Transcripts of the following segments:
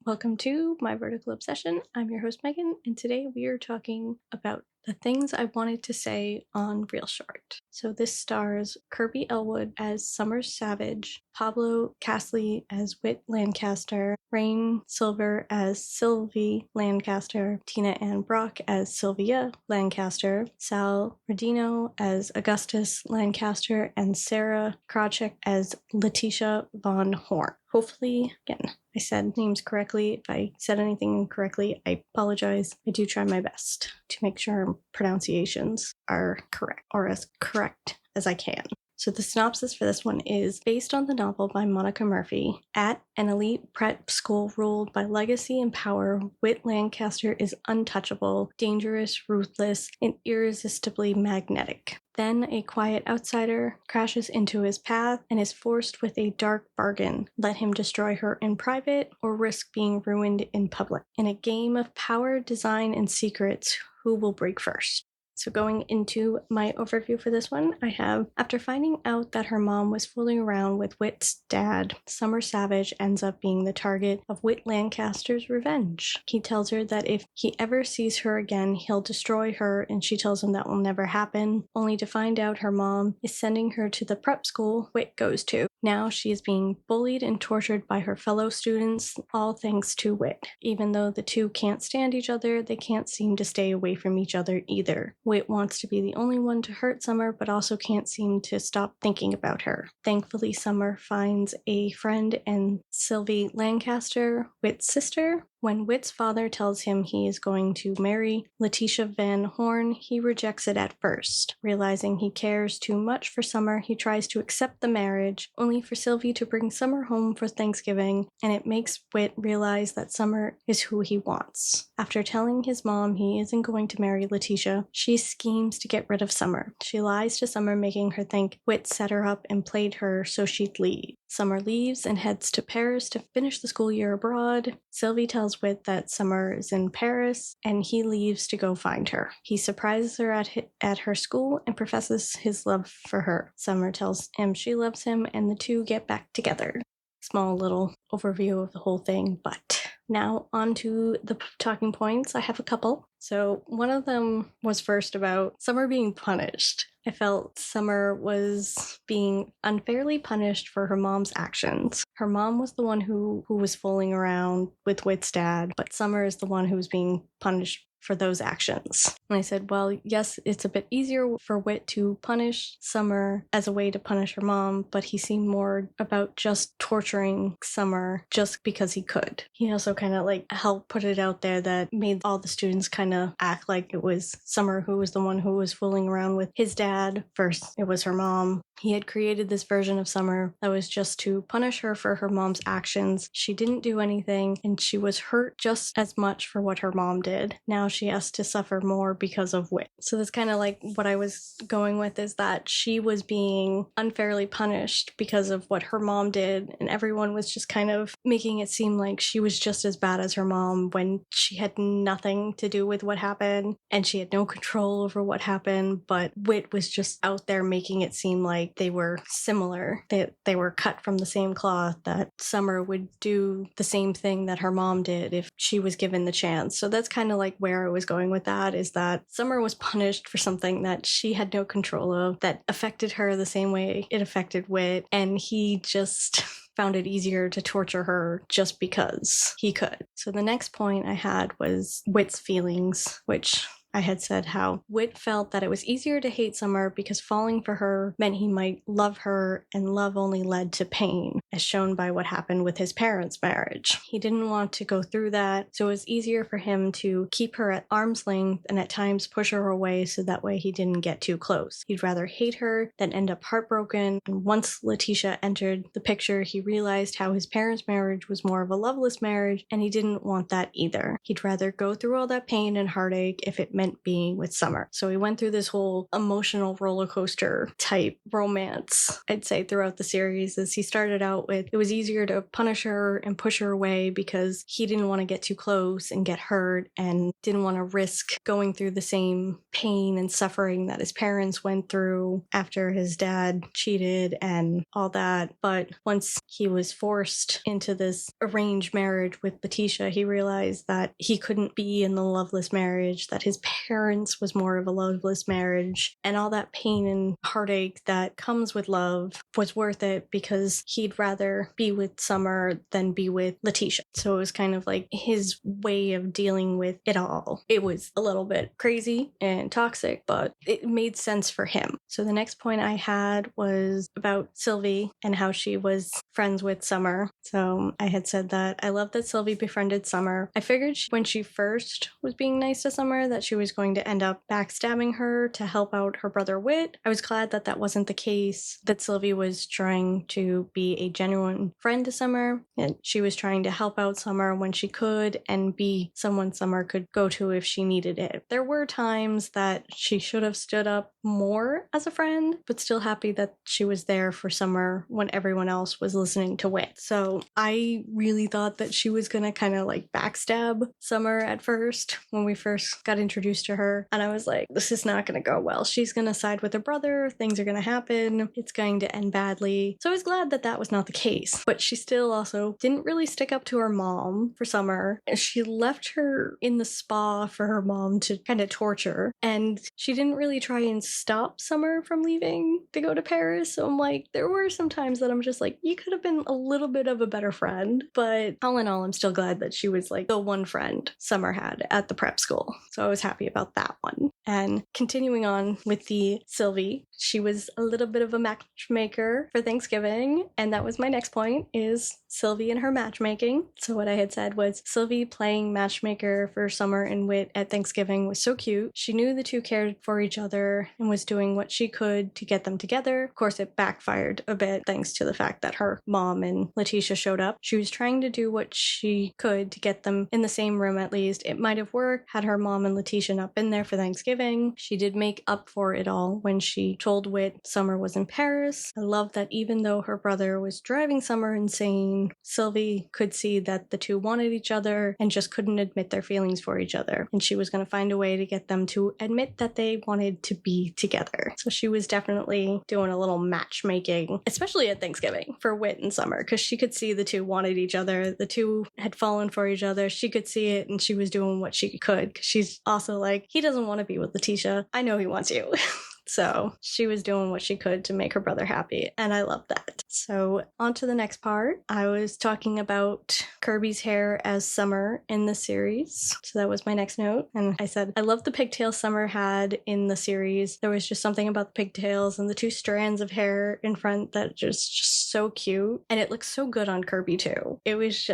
Welcome to My Vertical Obsession. I'm your host, Megan, and today we are talking about the things I wanted to say on ReelShort. So this stars Kirby Elwood as Summer Savage, Pablo Castley as Wit Lancaster, Rain Silver as Sylvie Lancaster, Tina Ann Brock as Sylvia Lancaster, Sal Radino as Augustus Lancaster, and Sarah Krawczyk as Letitia Von Horn. Hopefully, again, I said names correctly. If I said anything incorrectly, I apologize. I do try my best to make sure pronunciations are correct, or as correct as I can. So the synopsis for this one is based on the novel by Monica Murphy. At an elite prep school ruled by legacy and power, Wit Lancaster is untouchable, dangerous, ruthless, and irresistibly magnetic. Then a quiet outsider crashes into his path and is forced with a dark bargain. Let him destroy her in private or risk being ruined in public. In a game of power, design, and secrets, who will break first? So going into my overview for this one, I have, after finding out that her mom was fooling around with Wit's dad, Summer Savage ends up being the target of Wit Lancaster's revenge. He tells her that if he ever sees her again, he'll destroy her, and she tells him that will never happen, only to find out her mom is sending her to the prep school Wit goes to. Now she is being bullied and tortured by her fellow students, all thanks to Wit. Even though the two can't stand each other, they can't seem to stay away from each other either. Wit wants to be the only one to hurt Summer, but also can't seem to stop thinking about her. Thankfully, Summer finds a friend in Sylvie Lancaster, Wit's sister. When Wit's father tells him he is going to marry Letitia Van Horn, he rejects it at first. Realizing he cares too much for Summer, he tries to accept the marriage, only for Sylvie to bring Summer home for Thanksgiving, and it makes Wit realize that Summer is who he wants. After telling his mom he isn't going to marry Letitia, she schemes to get rid of Summer. She lies to Summer, making her think Wit set her up and played her so she'd leave. Summer leaves and heads to Paris to finish the school year abroad. Sylvie tells Wit that Summer is in Paris, and he leaves to go find her. He surprises her at her school and professes his love for her. Summer tells him she loves him, and the two get back together. Small little overview of the whole thing, but now on to the talking points. I have a couple. So one of them was first about Summer being punished. I felt Summer was being unfairly punished for her mom's actions. Her mom was the one who was fooling around with Wit's dad, but Summer is the one who was being punished for those actions. And I said, well, yes, it's a bit easier for Wit to punish Summer as a way to punish her mom, but he seemed more about just torturing Summer just because he could. He also kind of helped put it out there that made all the students kind of act like it was Summer who was the one who was fooling around with his dad. First, it was her mom. He had created this version of Summer that was just to punish her for her mom's actions. She didn't do anything, and she was hurt just as much for what her mom did. Now she has to suffer more because of Wit. So that's kind of what I was going with, is that she was being unfairly punished because of what her mom did, and everyone was just kind of making it seem like she was just as bad as her mom when she had nothing to do with what happened, and she had no control over what happened, but Wit was just out there making it seem like they were similar, that they were cut from the same cloth, that Summer would do the same thing that her mom did if she was given the chance. So that's kind of where I was going with that, is that Summer was punished for something that she had no control of, that affected her the same way it affected Wit, and he just found it easier to torture her just because he could. So the next point I had was Wit's feelings, which I had said how Wit felt that it was easier to hate Summer because falling for her meant he might love her, and love only led to pain, as shown by what happened with his parents' marriage. He didn't want to go through that, so it was easier for him to keep her at arm's length and at times push her away so that way he didn't get too close. He'd rather hate her than end up heartbroken, and once Letitia entered the picture, he realized how his parents' marriage was more of a loveless marriage, and he didn't want that either. He'd rather go through all that pain and heartache if it meant meant being with Summer. So we went through this whole emotional roller coaster type romance, I'd say, throughout the series. As he started out with, it was easier to punish her and push her away because he didn't want to get too close and get hurt and didn't want to risk going through the same pain and suffering that his parents went through after his dad cheated and all that. But once he was forced into this arranged marriage with Letitia, he realized that he couldn't be in the loveless marriage, that his parents was more of a loveless marriage, and all that pain and heartache that comes with love was worth it because he'd rather be with Summer than be with Letitia. So it was kind of like his way of dealing with it all. It was a little bit crazy and toxic, but it made sense for him. So the next point I had was about Sylvie and how she was friends with Summer. So I had said that I love that Sylvie befriended Summer. I figured when she first was being nice to Summer that she was going to end up backstabbing her to help out her brother Wit. I was glad that that wasn't the case, that Sylvie was trying to be a genuine friend to Summer, and she was trying to help out Summer when she could and be someone Summer could go to if she needed it. There were times that she should have stood up more as a friend, but still happy that she was there for Summer when everyone else was listening to Wit. So I really thought that she was gonna kind of like backstab Summer at first when we first got introduced to her, and I was like, this is not gonna go well. She's gonna side with her brother, things are gonna happen, it's going to end badly. So I was glad that that was not the case, but she still also didn't really stick up to her mom for Summer. She left her in the spa for her mom to kind of torture, and she didn't really try and stop Summer from leaving to go to Paris. So I'm like, there were some times that I'm just like, you could have been a little bit of a better friend, but all in all, I'm still glad that she was like the one friend Summer had at the prep school. So I was happy about that one. And continuing on with the Sylvie, she was a little bit of a matchmaker for Thanksgiving, and that was my next point, is Sylvie and her matchmaking. So what I had said was Sylvie playing matchmaker for Summer and Wit at Thanksgiving was so cute. She knew the two cared for each other and was doing what she could to get them together. Of course, it backfired a bit thanks to the fact that her mom and Letitia showed up. She was trying to do what she could to get them in the same room at least. It might have worked had her mom and Letitia not been there for Thanksgiving. She did make up for it all when she told Wit Summer was in Paris. I love that even though her brother was driving Summer insane, Sylvie could see that the two wanted each other and just couldn't admit their feelings for each other. And she was going to find a way to get them to admit that they wanted to be together. So she was definitely doing a little matchmaking, especially at Thanksgiving for Wit and Summer, because she could see the two wanted each other. The two had fallen for each other. She could see it, and she was doing what she could, because she's also like, he doesn't want to be with Letitia. I know he wants you. So she was doing what she could to make her brother happy, and I love that. So on to the next part. I was talking about Kirby's hair as Summer in the series. So that was my next note. And I said, I love the pigtails Summer had in the series. There was just something about the pigtails and the two strands of hair in front that just so cute. And it looks so good on Kirby too. It was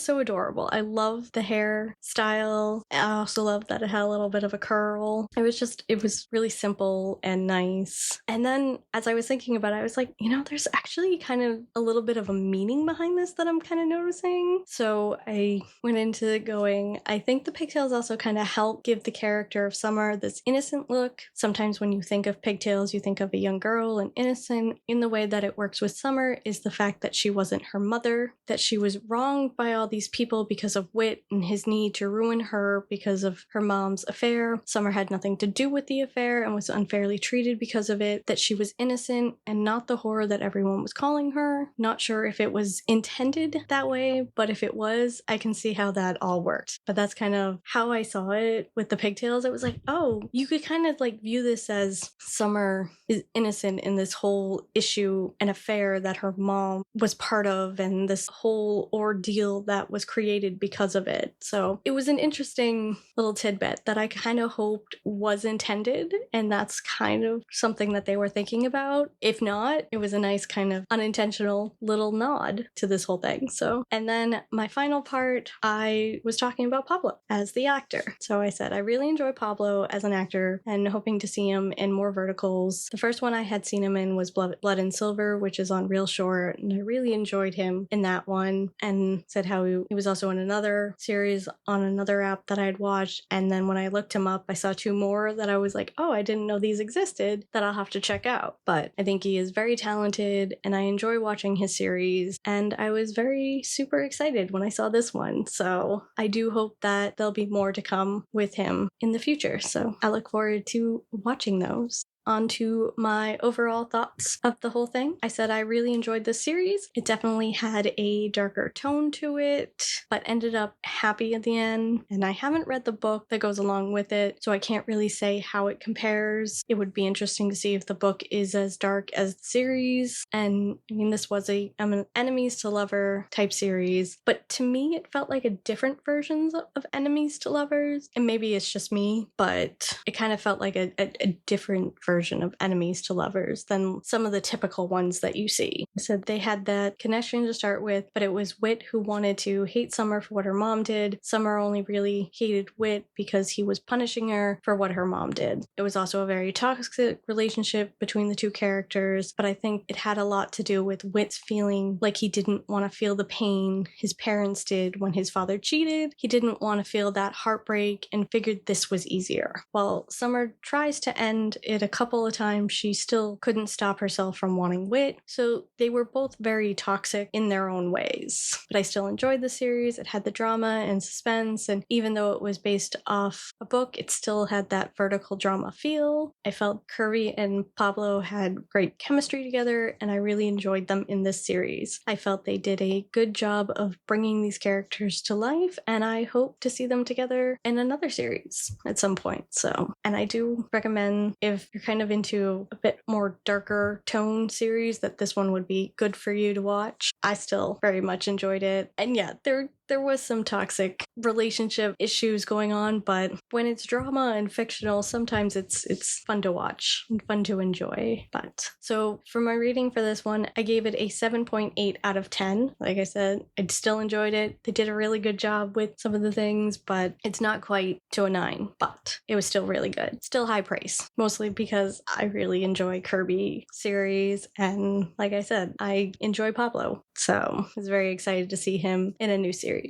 so adorable. I love the hair style. I also love that it had a little bit of a curl. It was really simple and nice. And then as I was thinking about it, I was like, there's actually kind of a little bit of a meaning behind this that I'm kind of noticing. So I went into going, I think the pigtails also kind of help give the character of Summer this innocent look. Sometimes when you think of pigtails, you think of a young girl and innocent. In the way that it works with Summer is the fact that she wasn't her mother, that she was wronged by all these people because of Wit and his need to ruin her because of her mom's affair. Summer had nothing to do with the affair and was unfairly treated because of it, that she was innocent and not the whore that everyone was calling her. Not sure if it was intended that way, but if it was, I can see how that all worked. But that's kind of how I saw it with the pigtails. It was like, oh, you could kind of like view this as Summer is innocent in this whole issue and affair that her mom was part of, and this whole ordeal that was created because of it. So it was an interesting little tidbit that I kind of hoped was intended, and that's kind of something that they were thinking about. If not, it was a nice kind of unintentional little nod to this whole thing. So, and then my final part, I was talking about Pablo as the actor. So I said, I really enjoy Pablo as an actor and hoping to see him in more verticals. The first one I had seen him in was Blood and Silver, which is on ReelShort, and I really enjoyed him in that one, and said said how he was also in another series on another app that I had watched. And then when I looked him up, I saw 2 more that I was like, oh, I didn't know these existed, that I'll have to check out. But I think he is very talented and I enjoy watching his series. And I was very super excited when I saw this one. So I do hope that there'll be more to come with him in the future. So I look forward to watching those. On to my overall thoughts of the whole thing. I said I really enjoyed this series. It definitely had a darker tone to it, but ended up happy at the end. And I haven't read the book that goes along with it, so I can't really say how it compares. It would be interesting to see if the book is as dark as the series. And I mean, this was an enemies to lover type series, but to me, it felt like a different versions of enemies to lovers. And maybe it's just me, but it kind of felt like a different version of enemies to lovers than some of the typical ones that you see. So they had that connection to start with, but it was Wit who wanted to hate Summer for what her mom did. Summer only really hated Wit because he was punishing her for what her mom did. It was also a very toxic relationship between the two characters, but I think it had a lot to do with Wit's feeling like he didn't want to feel the pain his parents did when his father cheated. He didn't want to feel that heartbreak and figured this was easier. While Summer tries to end it a couple of times, she still couldn't stop herself from wanting Wit. So they were both very toxic in their own ways. But I still enjoyed the series. It had the drama and suspense, and even though it was based off a book, it still had that vertical drama feel. I felt Kirby and Pablo had great chemistry together, and I really enjoyed them in this series. I felt they did a good job of bringing these characters to life, and I hope to see them together in another series at some point. So, and I do recommend, if you're kind of into a bit more darker tone series, that this one would be good for you to watch. I still very much enjoyed it. And yeah, there was some toxic relationship issues going on, but when it's drama and fictional, sometimes it's fun to watch and fun to enjoy. But so for my rating for this one, I gave it a 7.8 out of 10. Like I said, I still enjoyed it. They did a really good job with some of the things, but it's not quite to a 9, but it was still really good. Still high praise, mostly because I really enjoy Kirby series, and like I said, I enjoy Pablo, so I was very excited to see him in a new series.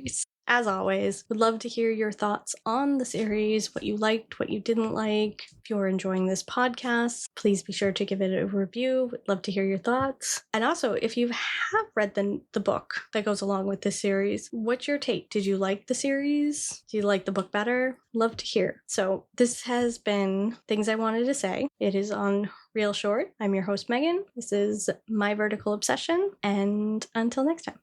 As always, would love to hear your thoughts on the series, what you liked, what you didn't like. If you're enjoying this podcast, please be sure to give it a review. Would love to hear your thoughts. And also, if you have read the book that goes along with this series, what's your take? Did you like the series? Do you like the book better? Love to hear. So this has been Things I Wanted to Say. It is on ReelShort. I'm your host, Megan. This is My Vertical Obsession, and until next time.